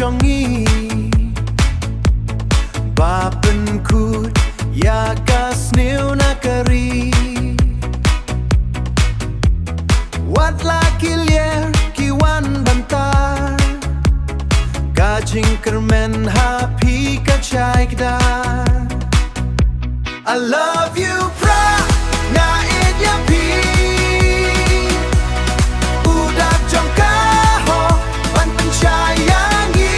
jongi Bapen kut iaka sniu nakari Wat laki lier kiwan bantar Gajing kermen happy kacai kdar I love you prah nga iaki Udak jong kaho ban pencayangi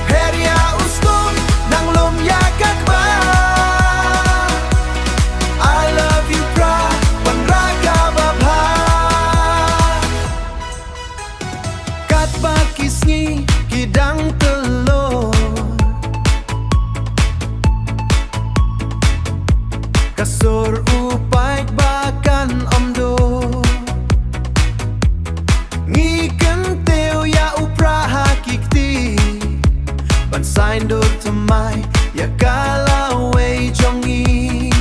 Heria ustun nang lum yakak ba I love you prah ban raga babha Kat bakisngi kidang telur Kasur upaik bakan omdo Ngiken teo ya upra hakikti Bansain do temai ya kalawe jongi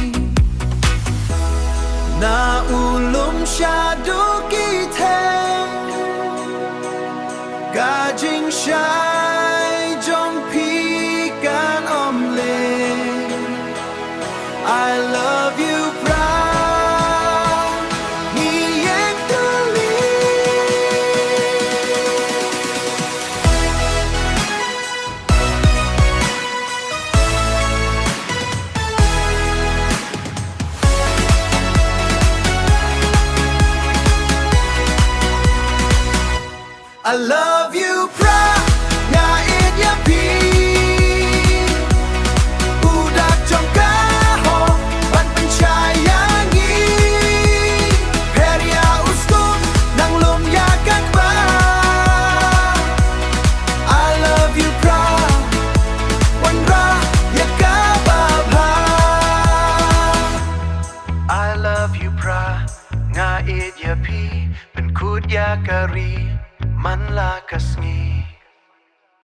Na ulum syadu kiteng Gajing syai jong pikan omle I love you prah ngiyek tuli I love you prah nga iaki Udak jong kaho ban pencayangi Heria ustun nang lum yakak ba I love you prah wan ra yakababha I love you prah nga iaki pen kut yakari man la kasngi